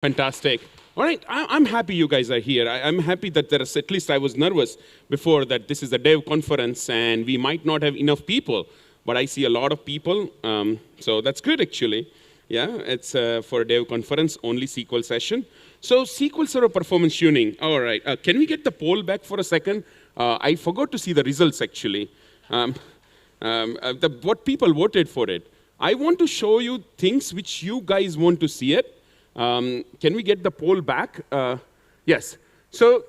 Fantastic. All right, I'm happy you guys are here. I'm happy that there's, at least I was nervous before that this is a dev conference and we might not have enough people, but I see a lot of people, so that's good actually. Yeah, it's for a dev conference, only SQL session. So SQL Server Performance Tuning. All right, can we get the poll back for a second? I forgot to see the results actually. What people voted for it. I want to show you things which you guys want to see it. Can we get the poll back? Yes. So,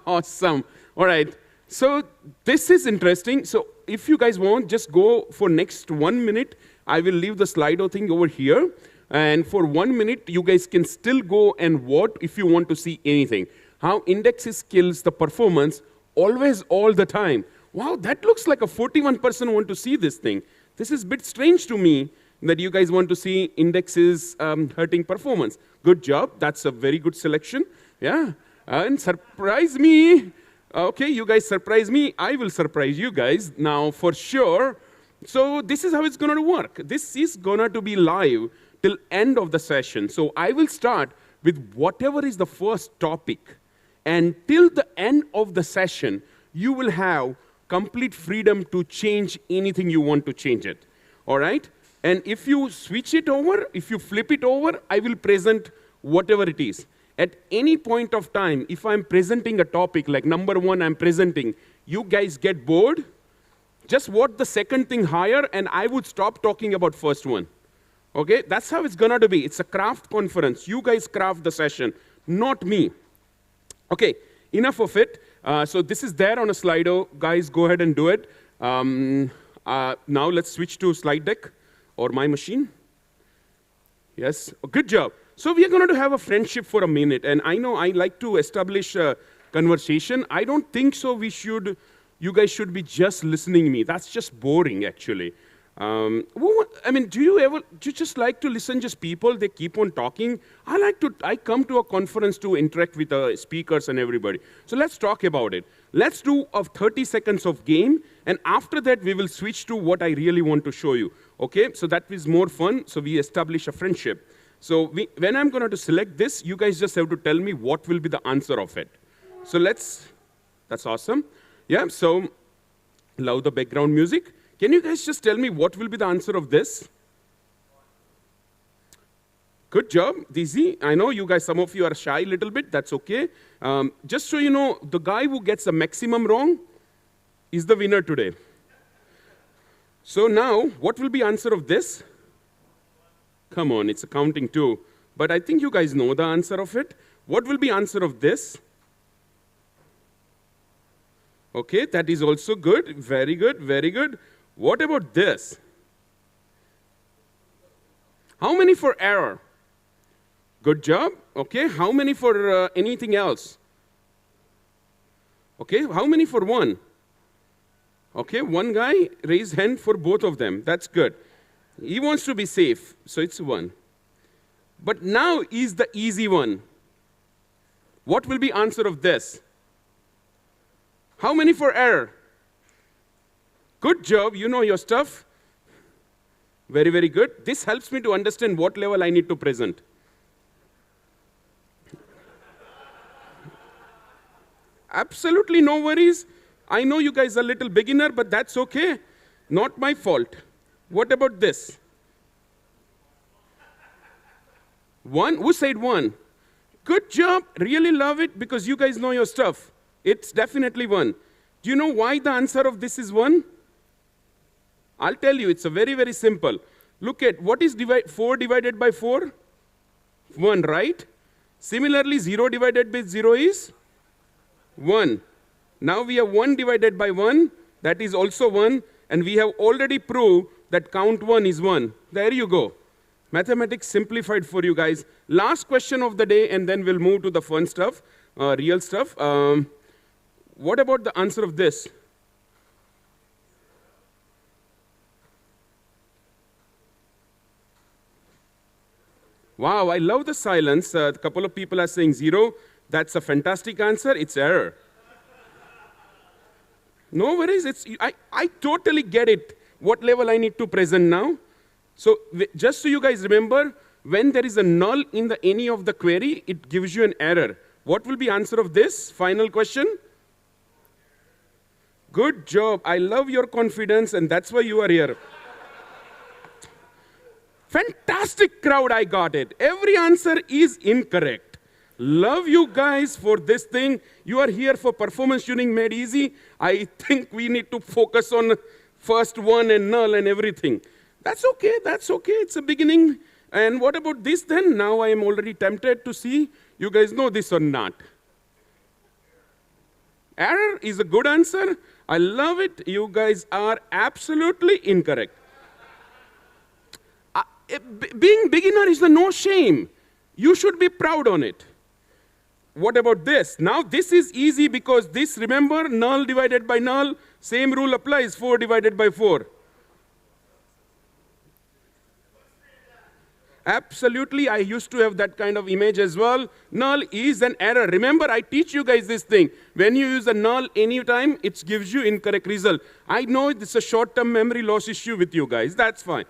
awesome. All right. So this is interesting. So if you guys want, just go for next 1 minute. I will leave the Slido thing over here. And for 1 minute, you guys can still go and vote if you want to see anything. How indexes kills the performance always, all the time. Wow, that looks like a 41% want to see this thing. This is a bit strange to me that you guys want to see indexes hurting performance. Good job. That's a very good selection. Yeah. And surprise me. Okay, you guys surprise me. I will surprise you guys now for sure. So this is how it's going to work. This is going to be live till end of the session. So I will start with whatever is the first topic. And till the end of the session, you will have complete freedom to change anything you want to change it. All right? And if you switch it over, if you flip it over, I will present whatever it is. At any point of time, if I'm presenting a topic, like number 1 I'm presenting, you guys get bored, just vote the second thing higher, and I would stop talking about first one. Okay? That's how it's gonna be. It's a craft conference. You guys craft the session, not me. Okay, enough of it. So this is there on a Slido. Guys, go ahead and do it. Now let's switch to slide deck. Or my machine? Yes, good job. So we are going to have a friendship for a minute, and I know I like to establish a conversation. I don't think so you guys should be just listening to me. That's just boring, actually. I mean, do you just like to listen just people, they keep on talking? I come to a conference to interact with the speakers and everybody. So let's talk about it. Let's do a 30 seconds of game, and after that, we will switch to what I really want to show you. Okay, so that is more fun, so we establish a friendship. So when I'm going to select this, you guys just have to tell me what will be the answer of it. So that's awesome. Yeah, so love the background music. Can you guys just tell me what will be the answer of this? Good job, Dizzy. I know you guys, some of you are shy a little bit. That's okay. Just so you know, the guy who gets the maximum wrong is the winner today. So now, what will be answer of this? Come on, it's a counting too. But I think you guys know the answer of it. What will be answer of this? Okay, that is also good. Very good, very good. What about this? How many for error? Good job. Okay, how many for anything else? Okay, how many for 1? Okay, one guy raised hand for both of them. That's good. He wants to be safe, so it's 1. But now is the easy one. What will be answer of this? How many for error? Good job, you know your stuff. Very, very good. This helps me to understand what level I need to present. Absolutely no worries. I know you guys are a little beginner, but that's okay. Not my fault. What about this? 1? Who said 1? Good job. Really love it because you guys know your stuff. It's definitely 1. Do you know why the answer of this is 1? I'll tell you. It's a very, very simple. Look at what is 4 divided by 4? 1, right? Similarly, 0 divided by 0 is 1. Now we have 1 divided by 1, that is also 1, and we have already proved that count 1 is 1. There you go. Mathematics simplified for you guys. Last question of the day, and then we'll move to the fun stuff, real stuff. What about the answer of this? Wow, I love the silence. A couple of people are saying 0. That's a fantastic answer. It's error. No worries. I totally get it. What level I need to present now? So just so you guys remember, when there is a null in any of the query, it gives you an error. What will be answer of this? Final question? Good job. I love your confidence, and that's why you are here. Fantastic crowd, I got it. Every answer is incorrect. Love you guys for this thing. You are here for performance tuning made easy. I think we need to focus on first one and null and everything. That's okay, that's okay. It's a beginning. And what about this then? Now I am already tempted to see you guys know this or not. Error is a good answer. I love it. You guys are absolutely incorrect. Being beginner is no shame. You should be proud on it. What about this? Now this is easy because this, remember, null divided by null, same rule applies, 4 divided by 4. Absolutely, I used to have that kind of image as well. Null is an error. Remember, I teach you guys this thing. When you use a null anytime, it gives you incorrect result. I know it's a short-term memory loss issue with you guys. That's fine.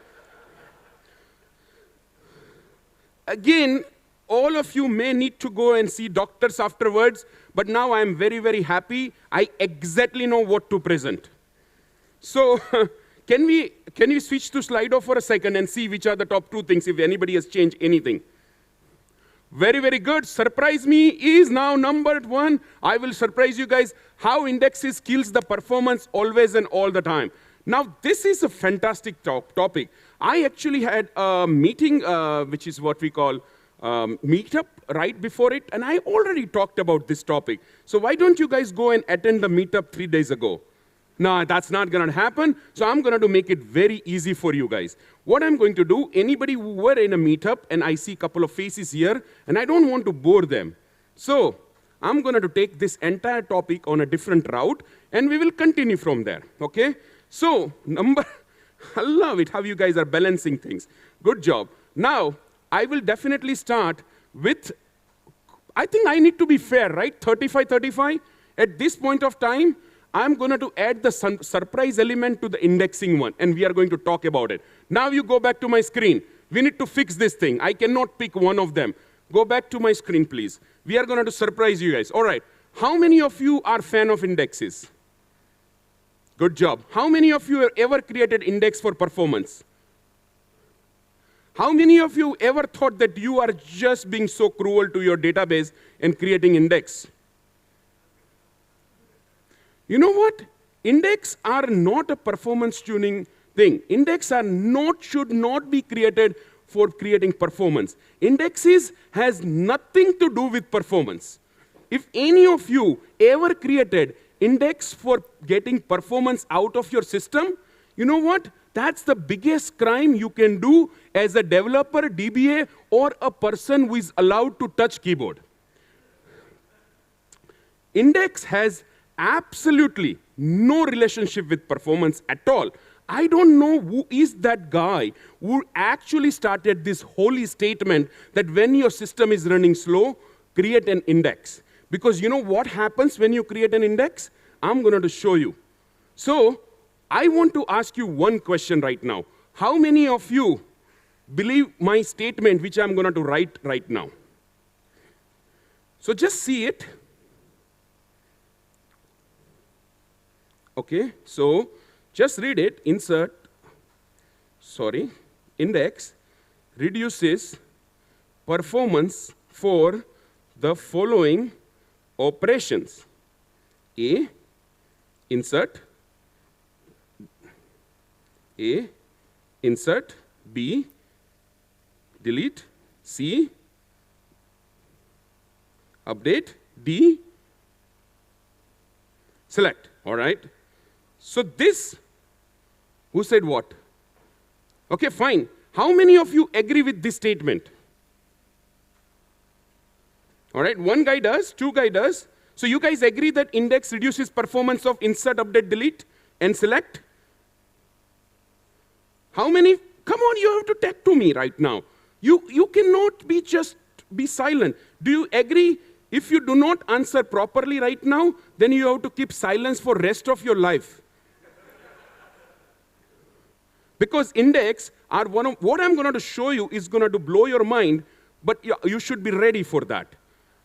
Again, all of you may need to go and see doctors afterwards, but now I'm very, very happy. I exactly know what to present. So, can you switch to Slido for a second and see which are the top 2 things if anybody has changed anything? Very, very good. Surprise me is now number 1. I will surprise you guys how indexes kills the performance always and all the time. Now, this is a fantastic topic. I actually had a meeting, which is what we call meetup right before it, and I already talked about this topic. So why don't you guys go and attend the meetup 3 days ago? No, that's not going to happen. So I'm going to make it very easy for you guys. What I'm going to do, anybody who were in a meetup, and I see a couple of faces here, and I don't want to bore them. So I'm going to take this entire topic on a different route, and we will continue from there, okay? So I love it how you guys are balancing things. Good job. Now, I will definitely start with, I think I need to be fair, right? 35. At this point of time, I'm going to add the surprise element to the indexing one, and we are going to talk about it. Now you go back to my screen. We need to fix this thing. I cannot pick one of them. Go back to my screen, please. We are going to surprise you guys. All right. How many of you are fan of indexes? Good job. How many of you have ever created index for performance? How many of you ever thought that you are just being so cruel to your database and creating index? You know what? Index are not a performance tuning thing. Index should not be created for creating performance. Indexes has nothing to do with performance. If any of you ever created index for getting performance out of your system, you know what? That's the biggest crime you can do as a developer, DBA, or a person who is allowed to touch keyboard. Index has absolutely no relationship with performance at all. I don't know who is that guy who actually started this holy statement that when your system is running slow, create an index. Because you know what happens when you create an index? I'm going to show you. So I want to ask you one question right now. How many of you believe my statement which I'm going to write right now? So just see it. Okay, so just read it. Index reduces performance for the following operations. A, insert. A, insert. B, delete. C, update. D, select. All right. So this, who said what? Okay, fine. How many of you agree with this statement? All right, one guy does, 2 guy does. So you guys agree that index reduces performance of insert, update, delete, and select? How many? Come on, you have to talk to me right now. You cannot be silent. Do you agree? If you do not answer properly right now, then you have to keep silence for rest of your life. Because index what I'm going to show you is going to blow your mind, but you should be ready for that.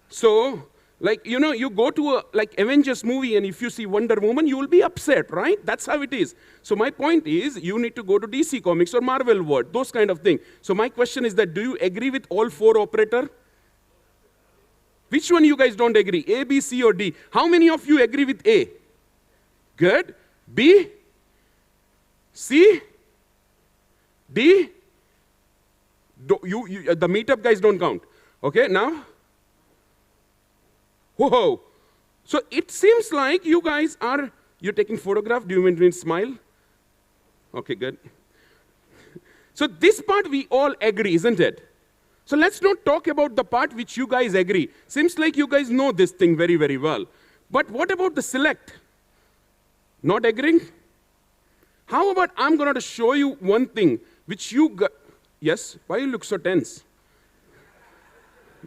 So, like, you go to a Avengers movie, and if you see Wonder Woman, you will be upset, right? That's how it is. So my point is, you need to go to DC Comics or Marvel World, those kind of things. So my question is that, do you agree with all 4 operator? Which one you guys don't agree? A, B, C, or D? How many of you agree with A? Good. B? C? D? The meetup guys don't count. Okay, now? Whoa. So it seems like you guys you're taking photograph. Do you mean to smile? Okay, good. So this part we all agree, isn't it? So let's not talk about the part which you guys agree. Seems like you guys know this thing very, very well. But what about the select? Not agreeing? How about I'm going to show you one thing which yes? Why you look so tense?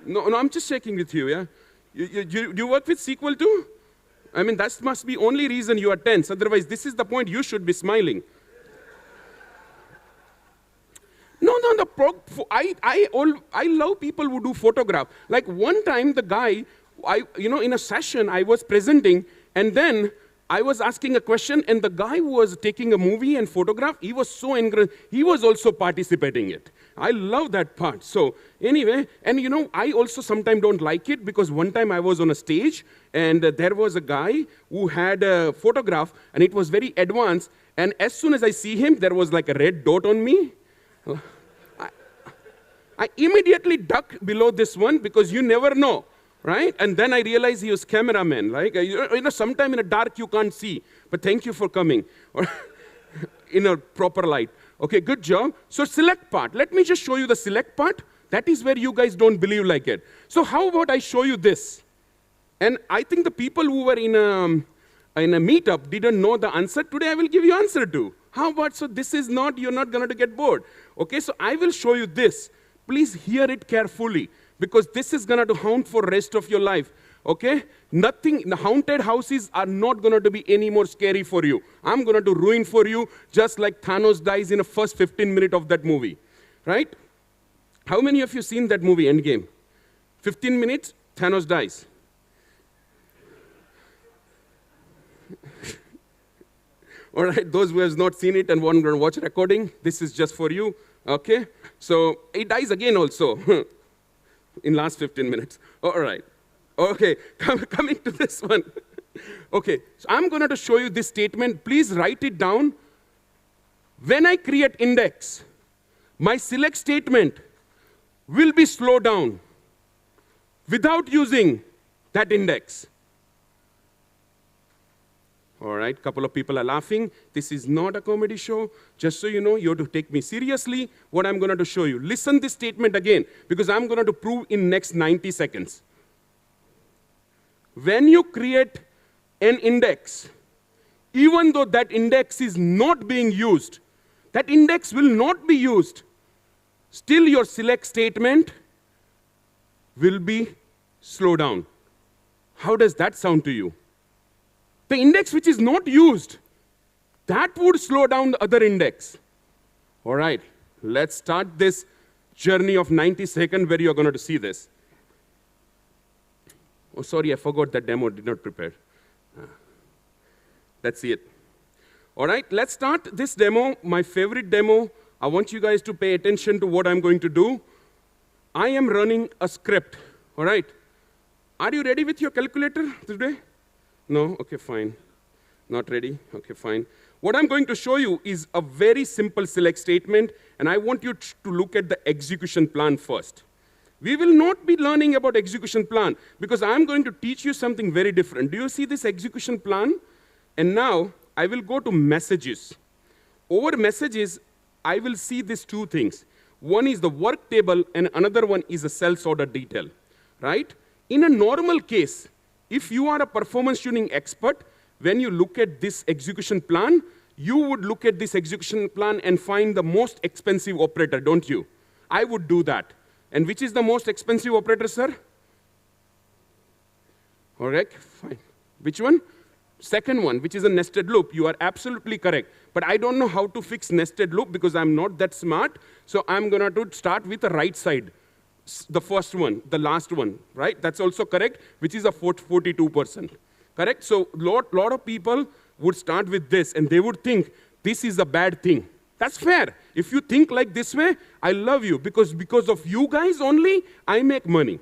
No, I'm just checking with you, yeah? You work with SQL too? I mean, that must be only reason you are tense. Otherwise, this is the point you should be smiling. No, I love people who do photograph. Like one time, the guy, in a session, I was presenting, and then I was asking a question, and the guy who was taking a movie and photograph, he was so engrossed, he was also participating in it. I love that part. So anyway, and I also sometimes don't like it, because one time I was on a stage, and there was a guy who had a photograph, and it was very advanced, and as soon as I see him, there was like a red dot on me. I immediately duck below this one, because you never know. Right? And then I realized he was cameraman. Like, sometime in the dark you can't see. But thank you for coming. In a proper light. Okay, good job. So select part. Let me just show you the select part. That is where you guys don't believe like it. So how about I show you this? And I think the people who were in a meetup didn't know the answer. Today I will give you answer to. How about, so this is not, you're not going to get bored. Okay, so I will show you this. Please hear it carefully, because this is going to haunt for rest of your life, okay? Nothing, the haunted houses are not going to be any more scary for you. I'm going to ruin for you, just like Thanos dies in the first 15 minutes of that movie, right? How many of you seen that movie, Endgame? 15 minutes, Thanos dies. All right, those who have not seen it and want to watch recording, this is just for you, okay? So he dies again also. In last 15 minutes. All right. Okay, coming to this one. Okay, so I'm going to show you this statement. Please write it down. When I create index, my select statement will be slowed down without using that index. All right, couple of people are laughing. This is not a comedy show. Just so you know, you have to take me seriously what I'm going to show you. Listen this statement again, because I'm going to prove in next 90 seconds. When you create an index, even though that index is not being used, that index will not be used, still your select statement will be slowed down. How does that sound to you? The index which is not used, that would slow down the other index. All right, let's start this journey of 90 seconds where you're going to see this. Oh, sorry, I forgot that demo, did not prepare. Let's see it. All right, let's start this demo, my favorite demo. I want you guys to pay attention to what I'm going to do. I am running a script, all right? Are you ready with your calculator today? No? Okay, fine. Not ready? Okay, fine. What I'm going to show you is a very simple select statement, and I want you to look at the execution plan first. We will not be learning about execution plan, because I'm going to teach you something very different. Do you see this execution plan? And now, I will go to messages. Over messages, I will see these two things. One is the work table, and another one is a sales order detail, right? In a normal case, if you are a performance tuning expert, when you look at this execution plan, you would look at this execution plan and find the most expensive operator, don't you? I would do that. And which is the most expensive operator, sir? All right, fine. Which one? Second one, which is a nested loop, you are absolutely correct. But I don't know how to fix nested loop because I'm not that smart. So I'm going to start with the right side. The first one, the last one, right? That's also correct, which is a 42%. Correct? So lot of people would start with this, and they would think this is a bad thing. That's fair. If you think like this way, I love you, because of you guys only, I make money.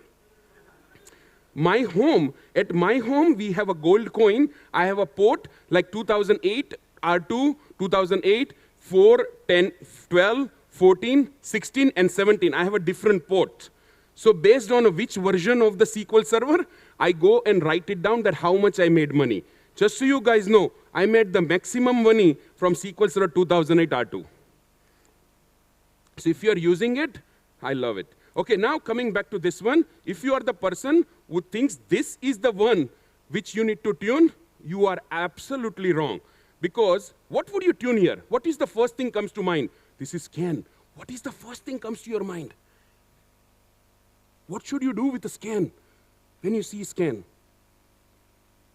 At my home, we have a gold coin. I have a port like 2008, R2, 2008, 4, 10, 12, 14, 16, and 17. I have a different port. So based on which version of the SQL Server, I go and write it down that how much I made money. Just so you guys know, I made the maximum money from SQL Server 2008 R2. So if you're using it, I love it. Okay, now coming back to this one, if you are the person who thinks this is the one which you need to tune, you are absolutely wrong. Because what would you tune here? What is the first thing comes to mind? This is scan. What is the first thing comes to your mind? What should you do with the scan when you see scan?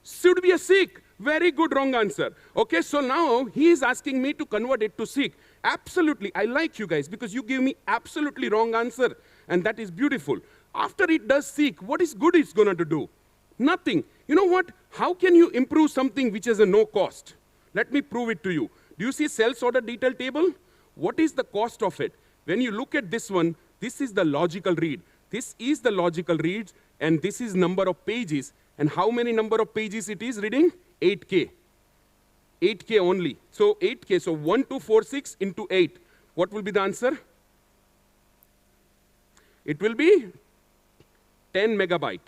Should be a seek. Very good, wrong answer. Okay, so now he is asking me to convert it to seek. Absolutely, I like you guys because you give me absolutely wrong answer. And that is beautiful. After it does seek, what is good it's going to do? Nothing. You know what? How can you improve something which has a no cost? Let me prove it to you. Do you see sales order detail table? What is the cost of it? When you look at this one, this is the logical read. This is the logical reads, and this is number of pages. And how many number of pages it is reading? 8K. 8K only. So 8K, so 1246 into 8. What will be the answer? It will be 10 megabyte.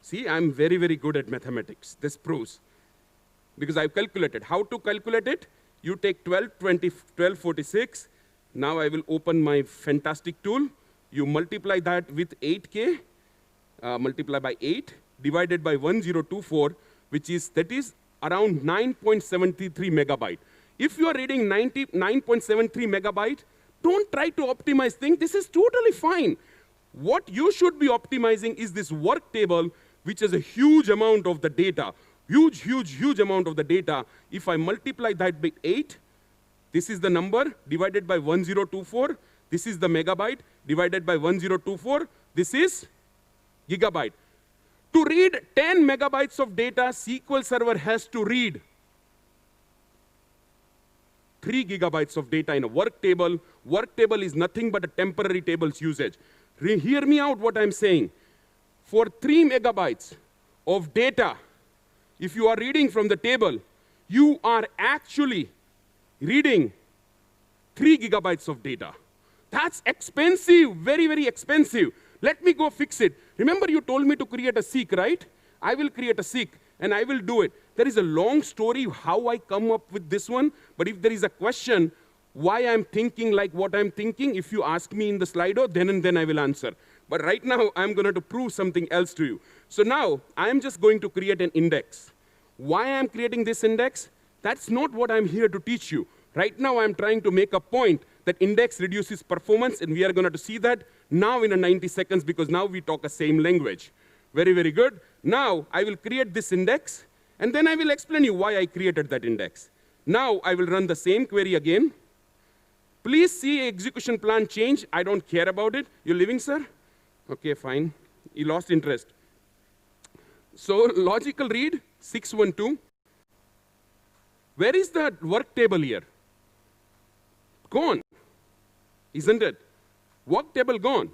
See, I'm very, very good at mathematics. This proves. Because I've calculated. How to calculate it? You take 1246. Now I will open my fantastic tool. You multiply that with 8K, multiply by 8, divided by 1024, that is around 9.73 megabyte. If you are reading 9.73 megabyte, don't try to optimize things. This is totally fine. What you should be optimizing is this work table, which is a huge amount of the data. Huge, huge, huge amount of the data. If I multiply that by 8, this is the number divided by 1024. This is the megabyte divided by 1024. This is gigabyte. To read 10 megabytes of data, SQL Server has to read 3 gigabytes of data in a work table. Work table is nothing but a temporary table's usage. Hear me out what I'm saying. For 3 megabytes of data, if you are reading from the table, you are actually reading 3 gigabytes of data. That's expensive, very, very expensive. Let me go fix it. Remember you told me to create a seek, right? I will create a seek, and I will do it. There is a long story how I come up with this one, but if there is a question why I'm thinking like what I'm thinking, if you ask me in the Slido, then and then I will answer. But right now, I'm going to prove something else to you. So now, I'm just going to create an index. Why I'm creating this index? That's not what I'm here to teach you. Right now, I'm trying to make a point that index reduces performance, and we are going to see that now in a 90 seconds because now we talk the same language. Very, very good. Now, I will create this index, and then I will explain you why I created that index. Now, I will run the same query again. Please see execution plan change. I don't care about it. You're leaving, sir? Okay, fine. You lost interest. So, logical read, 612. Where is the work table here? Gone, isn't it? Work table gone.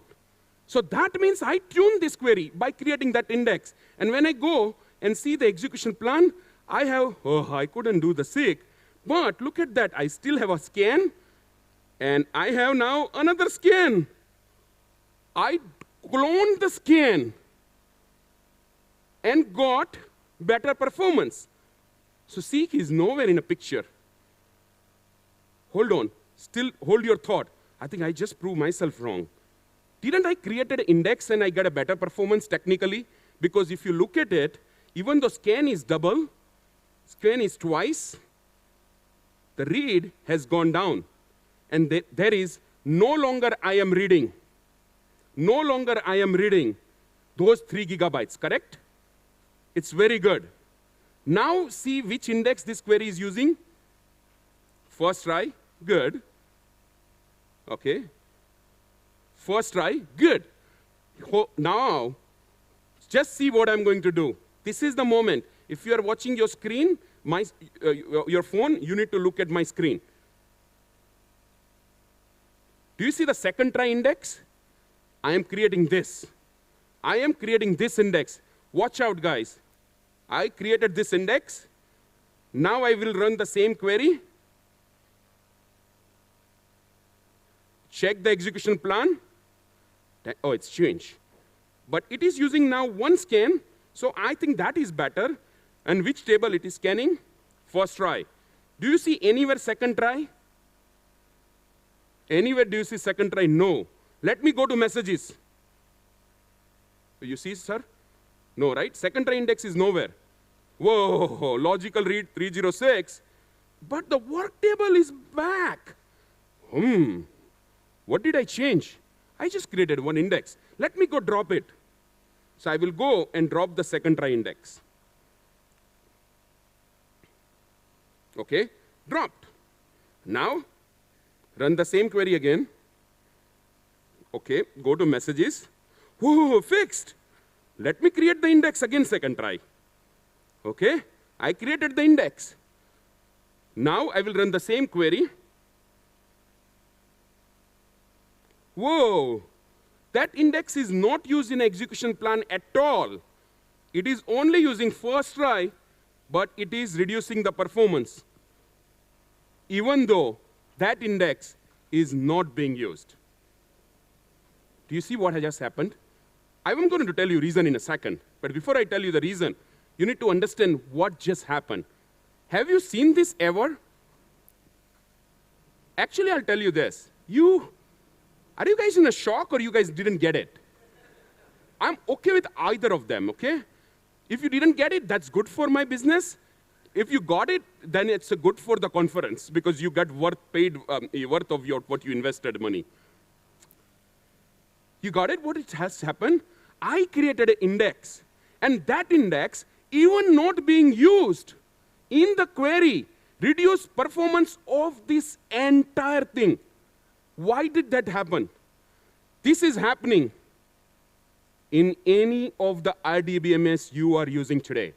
So that means I tune this query by creating that index. And when I go and see the execution plan, I have, I couldn't do the seek. But look at that, I still have a scan, and I have now another scan. I cloned the scan and got better performance. So seek is nowhere in a picture. Hold on. Still hold your thought. I think I just proved myself wrong. Didn't I create an index and I got a better performance technically? Because if you look at it, even though scan is double, scan is twice, the read has gone down. And there is no longer I am reading. No longer I am reading those 3 gigabytes, correct? It's very good. Now see which index this query is using. First try, good. Okay. First try, good. Now, just see what I'm going to do. This is the moment. If you are watching your screen, your phone, you need to look at my screen. Do you see the second try index? I am creating this. I am creating this index. Watch out, guys. I created this index. Now I will run the same query. Check the execution plan. Oh, it's changed. But it is using now one scan, so I think that is better. And which table it is scanning? First try. Do you see anywhere second try? Anywhere do you see second try? No. Let me go to messages. You see, sir? No, right? Second try index is nowhere. Whoa, logical read 306. But the work table is back. What did I change? I just created one index. Let me go drop it. So I will go and drop the second try index. Okay, dropped. Now, run the same query again. Okay, go to messages. Whoa, fixed. Let me create the index again, second try. Okay, I created the index. Now I will run the same query. Whoa, that index is not used in execution plan at all. It is only using first try, but it is reducing the performance, even though that index is not being used. Do you see what has just happened? I'm going to tell you reason in a second, but before I tell you the reason, you need to understand what just happened. Have you seen this ever? Actually, I'll tell you this. Are you guys in a shock or you guys didn't get it? I'm okay with either of them, okay? If you didn't get it, that's good for my business. If you got it, then it's good for the conference because you got worth of what you invested money. You got it? What it has happened? I created an index, and that index, even not being used in the query, reduced performance of this entire thing. Why did that happen? This is happening in any of the RDBMS you are using today.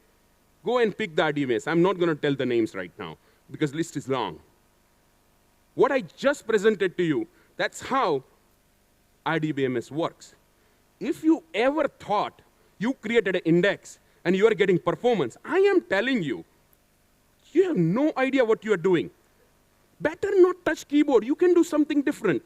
Go and pick the RDBMS. I'm not going to tell the names right now because the list is long. What I just presented to you, that's how RDBMS works. If you ever thought you created an index and you are getting performance, I am telling you, you have no idea what you are doing. Better not touch keyboard. You can do something different.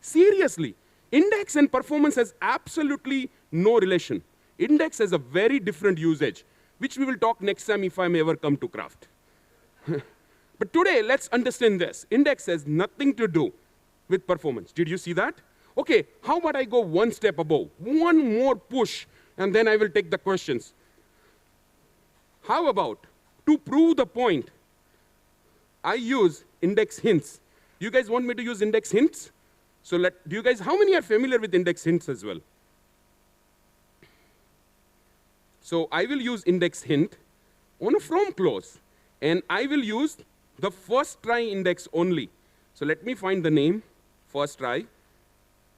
Seriously, index and performance has absolutely no relation. Index has a very different usage, which we will talk next time if I may ever come to Craft. But today, let's understand this. Index has nothing to do with performance. Did you see that? Okay, how about I go one step above? One more push, and then I will take the questions. How about, to prove the point, I use index hints. You guys want me to use index hints? So do you guys, how many are familiar with index hints as well? So I will use index hint on a from clause, and I will use the first try index only. So let me find the name, first try,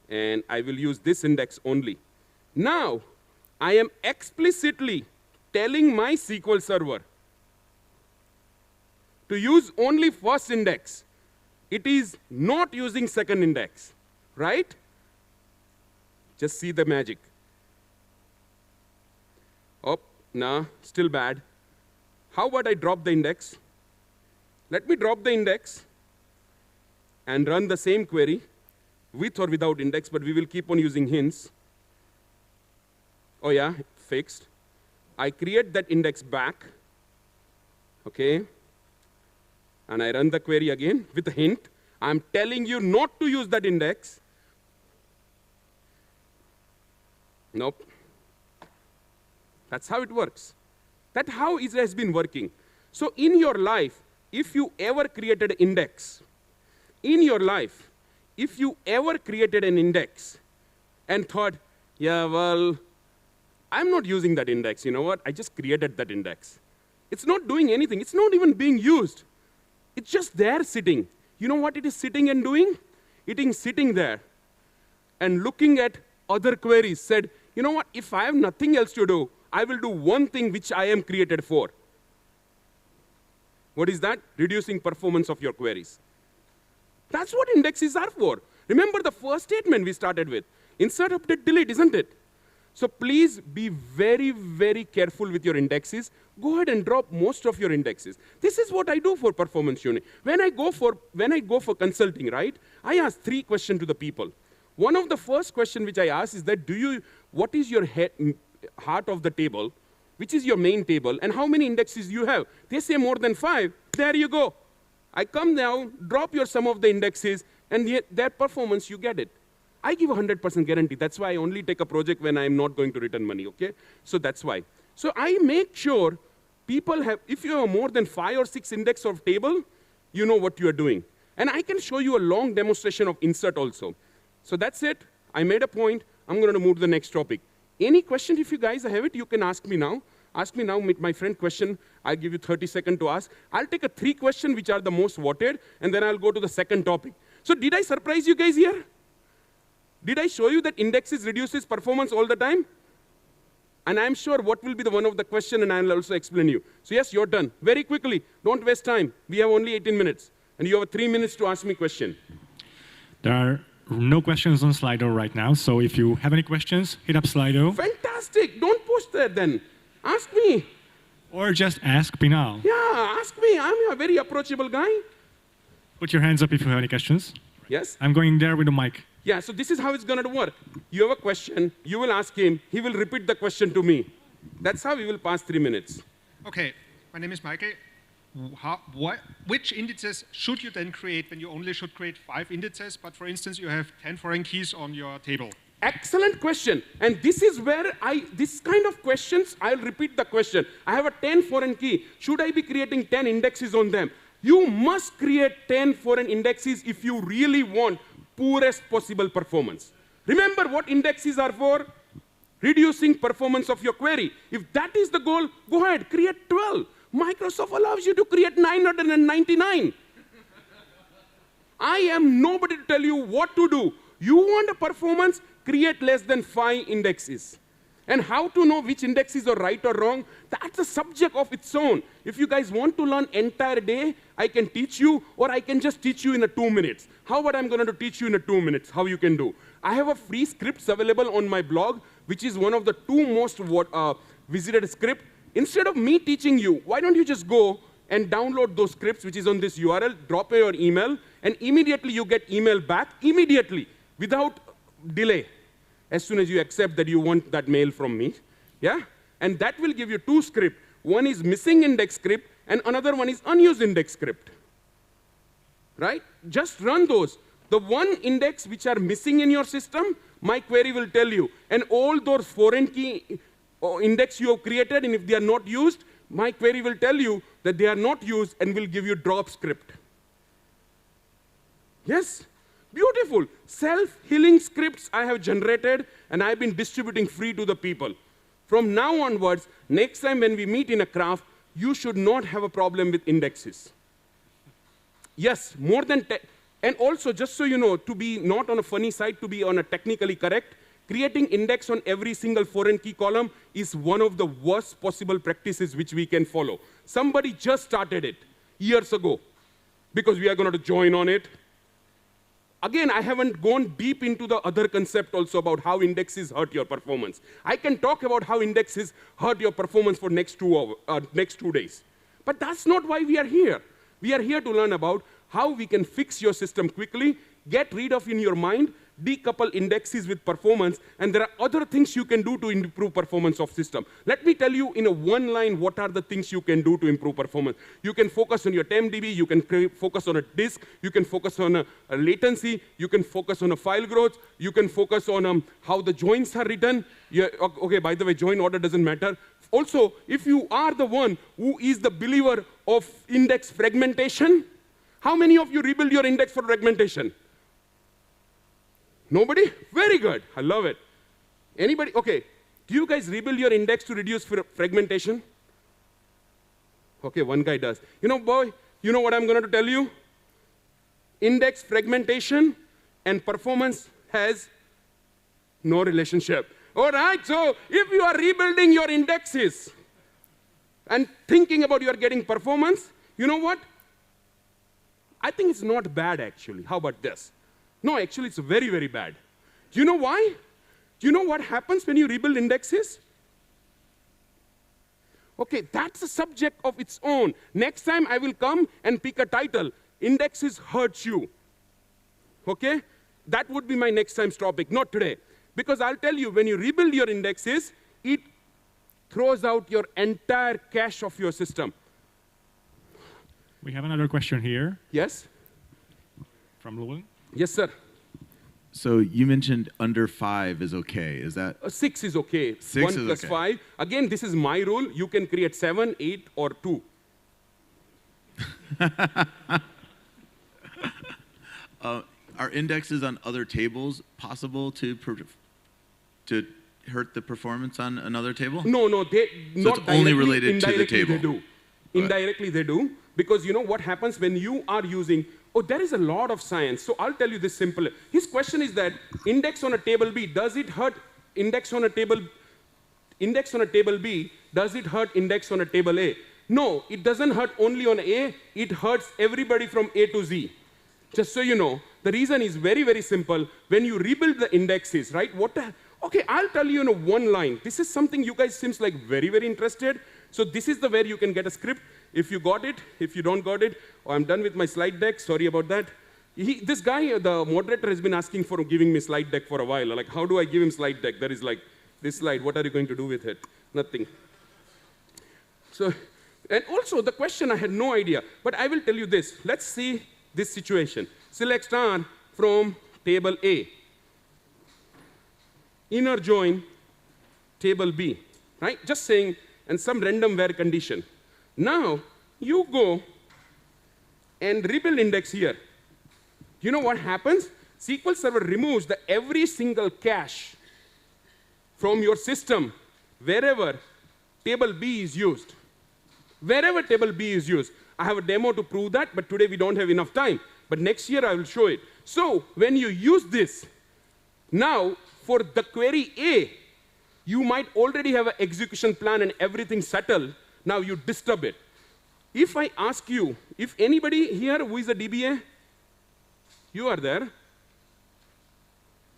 and I will use this index only. Now, I am explicitly telling my SQL Server to use only first index. It is not using second index, right? Just see the magic. Oh, nah, still bad. How about I drop the index? Let me drop the index and run the same query with or without index, but we will keep on using hints. Oh yeah, fixed. I create that index back, okay? And I run the query again with a hint. I'm telling you not to use that index. Nope. That's how it works. That's how it has been working. So in your life, if you ever created an index, in your life, if you ever created an index and thought, yeah, well, I'm not using that index. You know what? I just created that index. It's not doing anything. It's not even being used. It's just there sitting. You know what it is sitting and doing? It is sitting there and looking at other queries, said, you know what? If I have nothing else to do, I will do one thing which I am created for. What is that? Reducing performance of your queries. That's what indexes are for. Remember the first statement we started with. Insert, update, delete, isn't it? So please be very, very careful with your indexes. Go ahead and drop most of your indexes. This is what I do for Performance Unit. When I go for consulting, right, I ask 3 questions to the people. One of the first questions which I ask is that, what is your heart of the table, which is your main table, and how many indexes you have? They say more than 5. There you go. I come down, drop your sum of the indexes, and their performance, you get it. I give 100% guarantee. That's why I only take a project when I'm not going to return money, okay? So that's why. So I make sure people have, if you have more than 5 or 6 index of table, you know what you are doing. And I can show you a long demonstration of insert also. So that's it. I made a point. I'm going to move to the next topic. Any question, if you guys have it, you can ask me now. Ask me now, my friend, question. I'll give you 30 seconds to ask. I'll take a 3 questions which are the most voted, and then I'll go to the second topic. So did I surprise you guys here? Did I show you that indexes reduces performance all the time? And I'm sure what will be the one of the question, and I'll also explain you. So yes, you're done. Very quickly. Don't waste time. We have only 18 minutes. And you have 3 minutes to ask me question. There are no questions on Slido right now. So if you have any questions, hit up Slido. Fantastic. Don't post there then. Ask me. Or just ask Pinal. Yeah, ask me. I'm a very approachable guy. Put your hands up if you have any questions. Yes? I'm going there with the mic. Yeah, so this is how it's going to work. You have a question, you will ask him, he will repeat the question to me. That's how we will pass 3 minutes. Okay, my name is Michael. Which indices should you then create when you only should create 5 indices, but for instance, you have 10 foreign keys on your table? Excellent question. And this is where this kind of questions, I'll repeat the question. I have a 10 foreign key. Should I be creating 10 indexes on them? You must create 10 foreign indexes if you really want poorest possible performance. Remember what indexes are for? Reducing performance of your query. If that is the goal, go ahead, create 12. Microsoft allows you to create 999. I am nobody to tell you what to do. You want a performance, create less than 5 indexes. And how to know which indexes are right or wrong, that's a subject of its own. If you guys want to learn entire day, I can teach you, or I can just teach you in 2 minutes. How about I'm going to teach you in 2 minutes, how you can do. I have a free scripts available on my blog, which is one of the 2 most visited script. Instead of me teaching you, why don't you just go and download those scripts, which is on this URL, drop your email, and immediately you get email back, immediately, without delay. As soon as you accept that you want that mail from me, yeah? And that will give you 2 scripts. One is missing index script, and another one is unused index script. Right? Just run those. The one index which are missing in your system, my query will tell you. And all those foreign key index you have created, and if they are not used, my query will tell you that they are not used and will give you drop script. Yes? Beautiful. Self-healing scripts I have generated, and I've been distributing free to the people. From now onwards, next time when we meet in a craft, you should not have a problem with indexes. Yes, more than 10. And also, just so you know, to be not on a funny side, to be on a technically correct, creating index on every single foreign key column is one of the worst possible practices which we can follow. Somebody just started it years ago because we are going to join on it. Again, I haven't gone deep into the other concept also about how indexes hurt your performance. I can talk about how indexes hurt your performance for next 2 days. But that's not why we are here. We are here to learn about how we can fix your system quickly, get rid of in your mind, decouple indexes with performance, and there are other things you can do to improve performance of system. Let me tell you in a 1 line what are the things you can do to improve performance. You can focus on your TempDB, you can focus on a disk, you can focus on a latency, you can focus on a file growth, you can focus on how the joins are written. Okay, by the way, join order doesn't matter. Also, if you are the one who is the believer of index fragmentation, how many of you rebuild your index for fragmentation? Nobody? Very good. I love it. Anybody? Okay. Do you guys rebuild your index to reduce fragmentation? Okay, one guy does. You know, boy, you know what I'm going to tell you? Index fragmentation and performance has no relationship. All right, so if you are rebuilding your indexes and thinking about you are getting performance, you know what? I think it's not bad, actually. How about this? No, actually, it's very, very bad. Do you know why? Do you know what happens when you rebuild indexes? Okay, that's a subject of its own. Next time I will come and pick a title, Indexes Hurt You. Okay? That would be my next time's topic, not today. Because I'll tell you, when you rebuild your indexes, it throws out your entire cache of your system. We have another question here. Yes? From Lowell. Yes, sir. So you mentioned under 5 is okay. Is that? 6 is okay. 6 1 is plus okay. 5. Again, this is my rule. You can create 7, 8, or 2. Are indexes on other tables possible to hurt the performance on another table? No, not it's only directly, related to the indirectly table. they do. Indirectly they do, because you know what happens when you are using, there is a lot of science. So I'll tell you this simple. His question is that index on a table B, does it hurt index on a table B, does it hurt index on a table A? No, it doesn't hurt only on A, it hurts everybody from A to Z. Just so you know, the reason is very, very simple. When you rebuild the indexes, right? Okay, I'll tell you in one line. This is something you guys seems like very, very interested. So this is the where you can get a script. If you got it, if you don't got it, I'm done with my slide deck. Sorry about that. This guy, the moderator, has been asking for giving me slide deck for a while. Like, how do I give him slide deck? There is like this slide. What are you going to do with it? Nothing. So, and also the question, I had no idea. But I will tell you this. Let's see this situation. Select star from table A. Inner join table B, right? Just saying, and some random where condition. Now, you go and rebuild index here. You know what happens? SQL Server removes every single cache from your system wherever table B is used. Wherever table B is used. I have a demo to prove that, but today we don't have enough time. But next year I will show it. So when you use this, now for the query A, you might already have an execution plan and everything settled. Now you disturb it. If I ask you, if anybody here who is a DBA, you are there,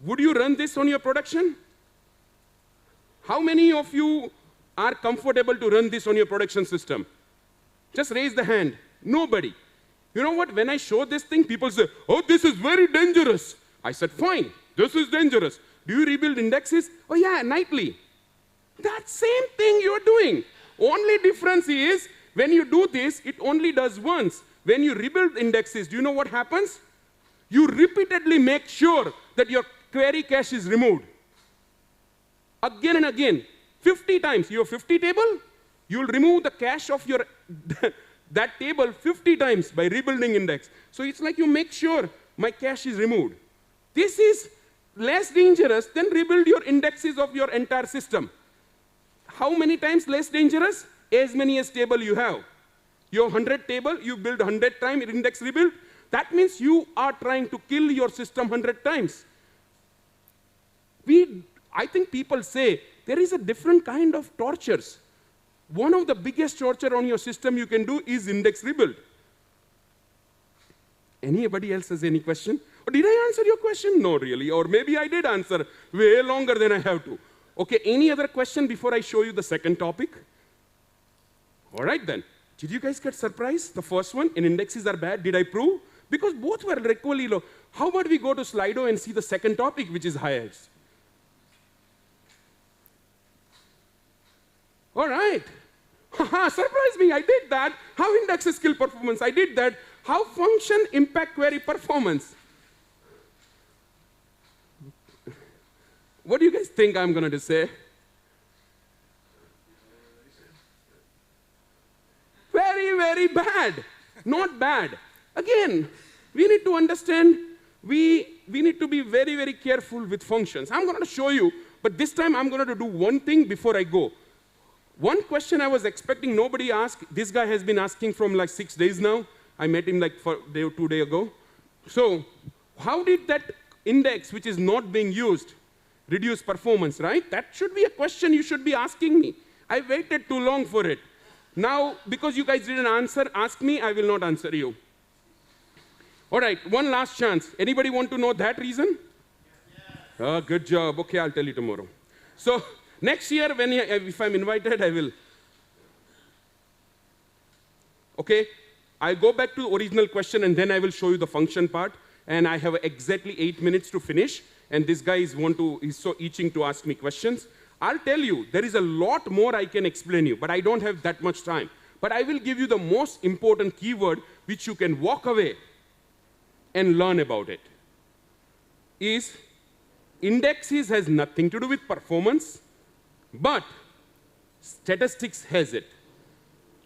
would you run this on your production? How many of you are comfortable to run this on your production system? Just raise the hand. Nobody. You know what? When I show this thing, people say, oh, this is very dangerous. I said, fine, this is dangerous. Do you rebuild indexes? Oh, yeah, nightly. That same thing you're doing. Only difference is, when you do this, it only does once. When you rebuild indexes, do you know what happens? You repeatedly make sure that your query cache is removed. Again and again. 50 times. You have 50 table, you'll remove the cache of your that table 50 times by rebuilding index. So it's like you make sure my cache is removed. This is less dangerous than rebuild your indexes of your entire system. How many times less dangerous? As many as table you have. You have 100 table, you build 100 times index rebuild. That means you are trying to kill your system 100 times. I think people say there is a different kind of tortures. One of the biggest torture on your system you can do is index rebuild. Anybody else has any question? Or did I answer your question? No, really. Or maybe I did answer way longer than I have to. Okay, any other question before I show you the second topic? All right then. Did you guys get surprised? The first one, in indexes are bad, did I prove? Because both were equally low. How about we go to Slido and see the second topic, which is highest? All right. Surprise me, I did that. How indexes kill performance? I did that. How function impact query performance? What do you guys think I'm going to say? Very, very bad. Not bad. Again, we need to understand, we need to be very, very careful with functions. I'm going to show you But this time, I'm going to do one thing before I go. One question I was expecting nobody asked. This guy has been asking from like 6 days now. I met him like 2 days ago. So how did that index, which is not being used, reduce performance, right? That should be a question you should be asking me. I waited too long for it. Now, because you guys didn't ask me, I will not answer you. All right, one last chance. Anybody want to know that reason? Yes. Oh, good job. Okay, I'll tell you tomorrow. So next year, if I'm invited, I will. Okay, I'll go back to the original question, and then I will show you the function part. And I have exactly 8 minutes to finish. And this guy is so itching to ask me questions. I'll tell you, there is a lot more I can explain you, but I don't have that much time. But I will give you the most important keyword which you can walk away and learn about it. Is indexes has nothing to do with performance, but statistics has it.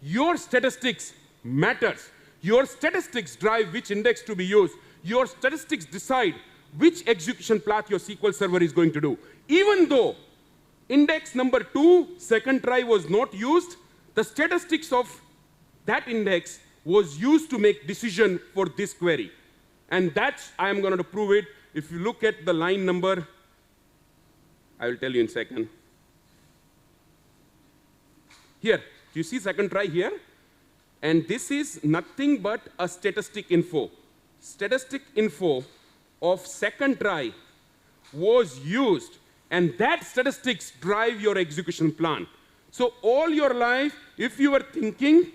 Your statistics matters. Your statistics drive which index to be used. Your statistics decide which execution path your SQL Server is going to do. Even though index number 2, second try was not used, the statistics of that index was used to make decision for this query. And that's, I'm going to prove it. If you look at the line number, I will tell you in a second. Here, do you see second try here? And this is nothing but a statistic info. Statistic info of second try was used, and that statistics drive your execution plan. So all your life, if you were thinking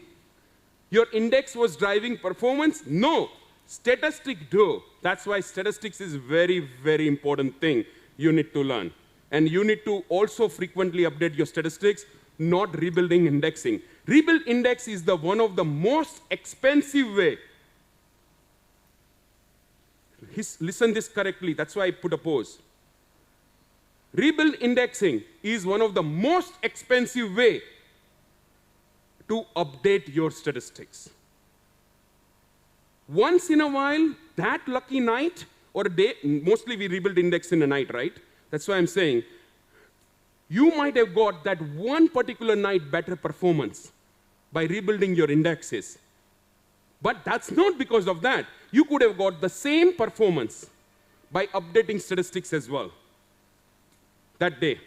your index was driving performance, no, statistics do. That's why statistics is very, very important thing you need to learn. And you need to also frequently update your statistics, not rebuilding indexing. Rebuild index is one of the most expensive way. Listen this correctly, that's why I put a pause. Rebuild indexing is one of the most expensive way to update your statistics. Once in a while, that lucky night or a day, mostly we rebuild index in a night, right? That's why I'm saying, you might have got that one particular night better performance by rebuilding your indexes. But that's not because of that. You could have got the same performance by updating statistics as well that day.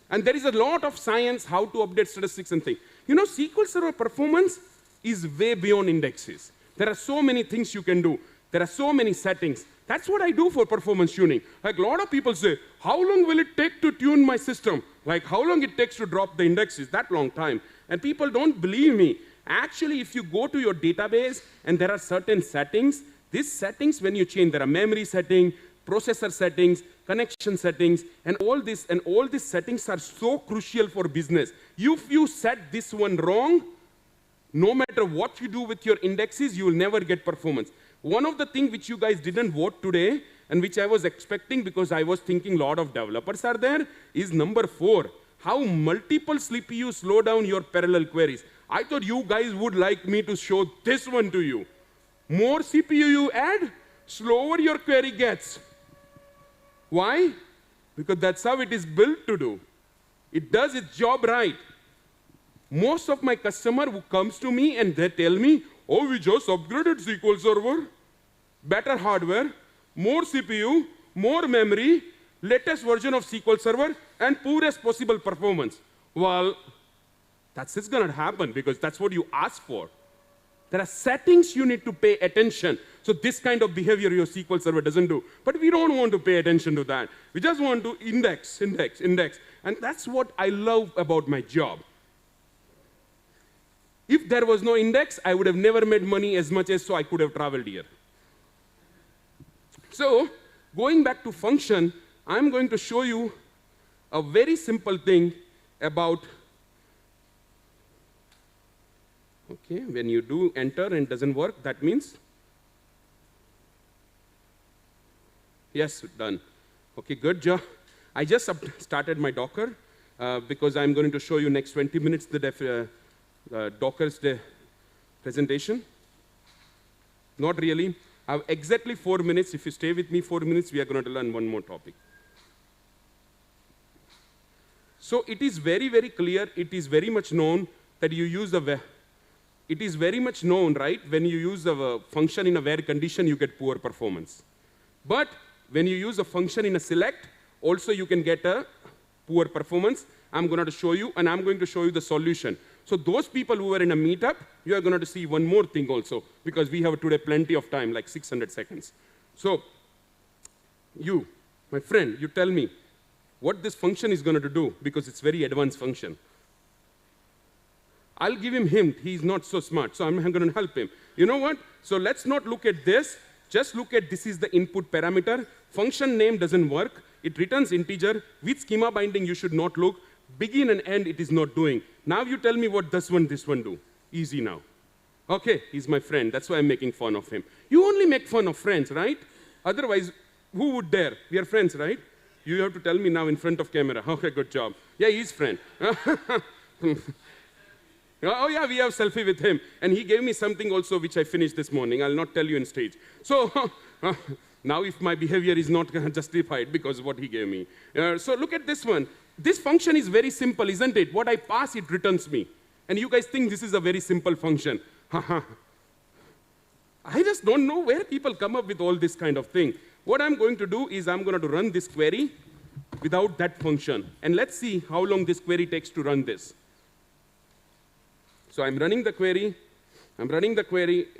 And there is a lot of science how to update statistics and things. You know, SQL Server performance is way beyond indexes. There are so many things you can do. There are so many settings. That's what I do for performance tuning. Like a lot of people say, how long will it take to tune my system? Like how long it takes to drop the indexes? That long time. And people don't believe me. Actually, if you go to your database and there are certain settings, these settings, when you change, there are memory settings, processor settings, connection settings, and all these settings are so crucial for business. If you set this one wrong, no matter what you do with your indexes, you will never get performance. One of the things which you guys didn't vote today, and which I was expecting because I was thinking a lot of developers are there, is number 4. How multiple CPUs slow down your parallel queries. I thought you guys would like me to show this one to you. More CPU you add, slower your query gets. Why? Because that's how it is built to do. It does its job right. Most of my customer who comes to me and they tell me, oh, we just upgraded SQL Server, better hardware, more CPU, more memory, latest version of SQL Server, and poorest possible performance. Well, that's just going to happen because that's what you ask for. There are settings you need to pay attention. So this kind of behavior your SQL Server doesn't do. But we don't want to pay attention to that. We just want to index, index, index. And that's what I love about my job. If there was no index, I would have never made money as much as so I could have traveled here. So going back to function, I'm going to show you a very simple thing about, okay, when you do enter and it doesn't work, that means, yes, done. Okay, good job. I just started my Docker because I'm going to show you next 20 minutes the Docker's presentation. Not really. I have exactly 4 minutes. If you stay with me 4 minutes, we are going to learn one more topic. So it is very, very clear. It is very much known that you use the it is very much known, right? When you use a function in a where condition, you get poor performance. But when you use a function in a select, also you can get a poor performance. I'm going to show you, and I'm going to show you the solution. So those people who were in a meetup, you are going to see one more thing also, because we have today plenty of time, like 600 seconds. So you, my friend, you tell me what this function is going to do, because it's very advanced function. I'll give him hint. He's not so smart, so I'm going to help him. You know what? So let's not look at this. Just look at this is the input parameter. Function name doesn't work. It returns integer. With schema binding, you should not look. Begin and end, it is not doing. Now you tell me what this one do. Easy now. Okay, he's my friend. That's why I'm making fun of him. You only make fun of friends, right? Otherwise, who would dare? We are friends, right? You have to tell me now in front of camera. Okay, good job. Yeah, he's friend. Oh yeah, we have selfie with him. And he gave me something also which I finished this morning. I'll not tell you in stage. So now if my behavior is not justified because of what he gave me. So look at this one. This function is very simple, isn't it? What I pass, it returns me. And you guys think this is a very simple function. I just don't know where people come up with all this kind of thing. What I'm going to do is I'm going to run this query without that function. And let's see how long this query takes to run this. So I'm running the query,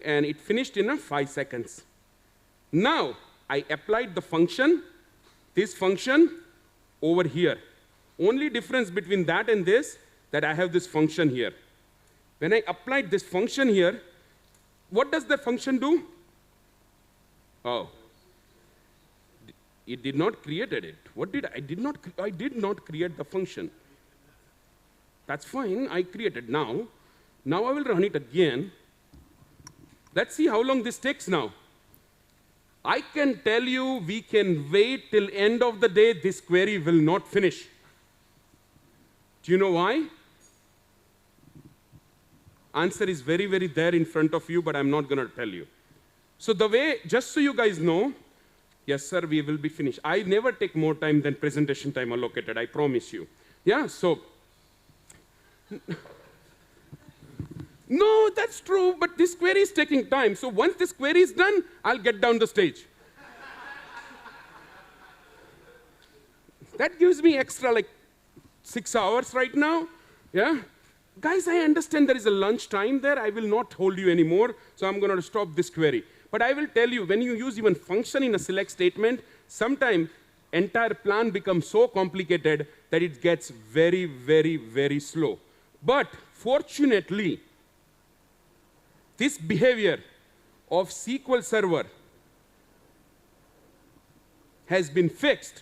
and it finished in 5 seconds. Now, I applied the function, this function, over here. Only difference between that and this, that I have this function here. When I applied this function here, what does the function do? Oh, it did not create it. What did I did not create the function. That's fine, I created now. Now I will run it again. Let's see how long this takes now. I can tell you we can wait till end of the day, this query will not finish. Do you know why? Answer is very, very there in front of you, but I'm not going to tell you. So the way, just so you guys know, yes, sir, we will be finished. I never take more time than presentation time allocated, I promise you. Yeah, so. No, that's true, but this query is taking time. So once this query is done, I'll get down the stage. That gives me extra like 6 hours right now. Yeah? Guys, I understand there is a lunch time there. I will not hold you anymore, so I'm going to stop this query. But I will tell you, when you use even function in a select statement, sometimes entire plan becomes so complicated that it gets very, very, very slow. But fortunately, this behavior of SQL Server has been fixed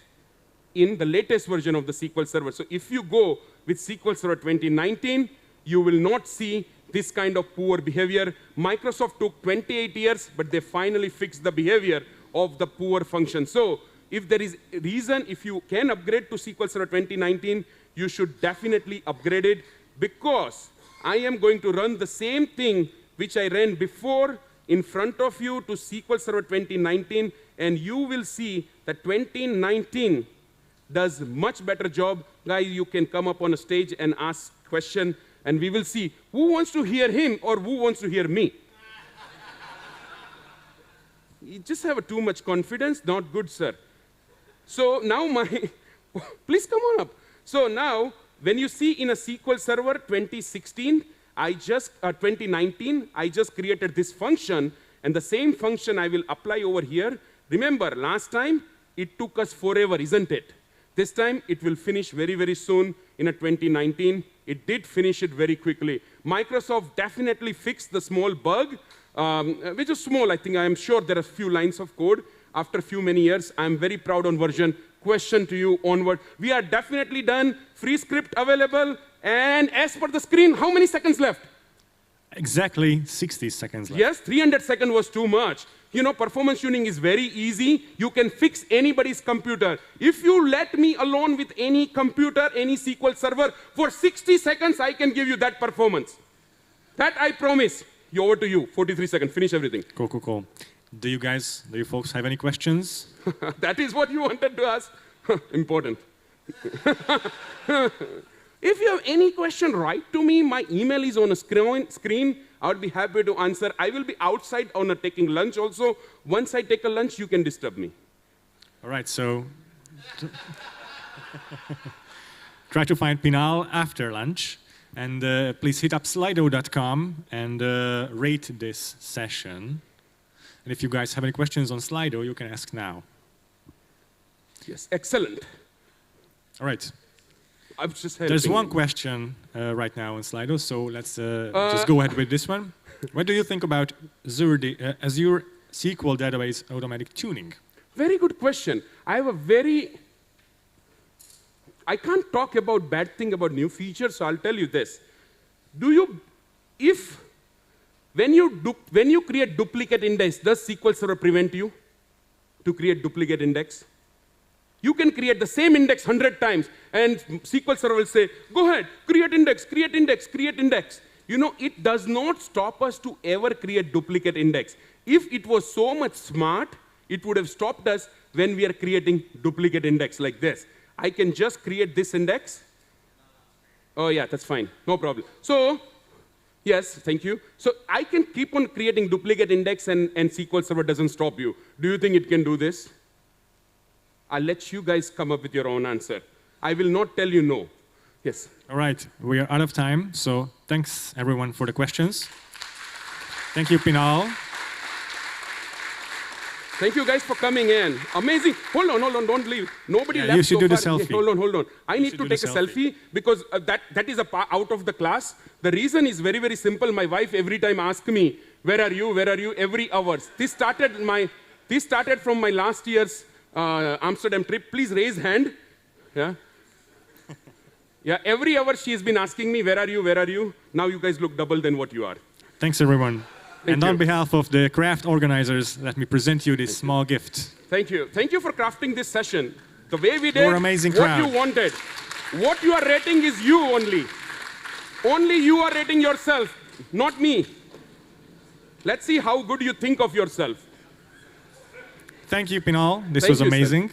in the latest version of the SQL Server. So if you go with SQL Server 2019, you will not see this kind of poor behavior. Microsoft took 28 years, but they finally fixed the behavior of the poor function. So if there is a reason, if you can upgrade to SQL Server 2019, you should definitely upgrade it, because I am going to run the same thing which I ran before in front of you to SQL Server 2019, and you will see that 2019 does much better job. Guys, you can come up on a stage and ask question, and we will see who wants to hear him or who wants to hear me. You just have too much confidence, not good, sir. So now please come on up. So now, when you see in a SQL Server 2019, I just created this function, and the same function I will apply over here. Remember, last time, it took us forever, isn't it? This time, it will finish very, very soon in a 2019. It did finish it very quickly. Microsoft definitely fixed the small bug, which is small. I think I am sure there are a few lines of code. After a few many years, I'm very proud on version. Question to you onward. We are definitely done. Free script available. And as per the screen, how many seconds left? Exactly 60 seconds left. Yes, 300 seconds was too much. You know, performance tuning is very easy. You can fix anybody's computer. If you let me alone with any computer, any SQL server, for 60 seconds, I can give you that performance. That I promise. Over to you. 43 seconds. Finish everything. Cool. Do you folks have any questions? That is what you wanted to ask. Important. If you have any question, write to me. My email is on a screen. I would be happy to answer. I will be outside on taking lunch also. Once I take a lunch, you can disturb me. All right, so try to find Pinal after lunch. And please hit up slido.com and rate this session. And if you guys have any questions on Slido, you can ask now. Yes, excellent. All right. I've just There's one question right now on Slido, so let's just go ahead with this one. What do you think about Azure SQL database automatic tuning? Very good question. I can't talk about bad thing about new features, so I'll tell you this. When you create duplicate index, does SQL Server prevent you to create duplicate index? You can create the same index 100 times, and SQL Server will say, go ahead, create index, create index, create index. You know, it does not stop us to ever create duplicate index. If it was so much smart, it would have stopped us when we are creating duplicate index like this. I can just create this index. Oh, yeah, that's fine. No problem. So, yes, thank you. So I can keep on creating duplicate index, and SQL Server doesn't stop you. Do you think it can do this? I'll let you guys come up with your own answer. I will not tell you no. Yes. All right, we are out of time, so thanks everyone for the questions. Thank you, Pinal. Thank you guys for coming in. Amazing. Hold on, don't leave. Nobody left you should so do the far. selfie. Hold on. I need to take a selfie because that is out of the class. The reason is very, very simple. My wife every time asks me, where are you, every hours. This started from my last year's Amsterdam trip. Please raise hand. Yeah. Yeah, every hour she has been asking me, where are you? Now you guys look double than what you are. Thanks, everyone. Thank you. On behalf of the craft organizers, let me present you this small gift. Thank you. Thank you for crafting this session. The way we did, You're amazing what crowd. you wanted. What you are rating is you only. Only you are rating yourself, not me. Let's see how good you think of yourself. Thank you, Pinal. This Thank was you, sir. amazing.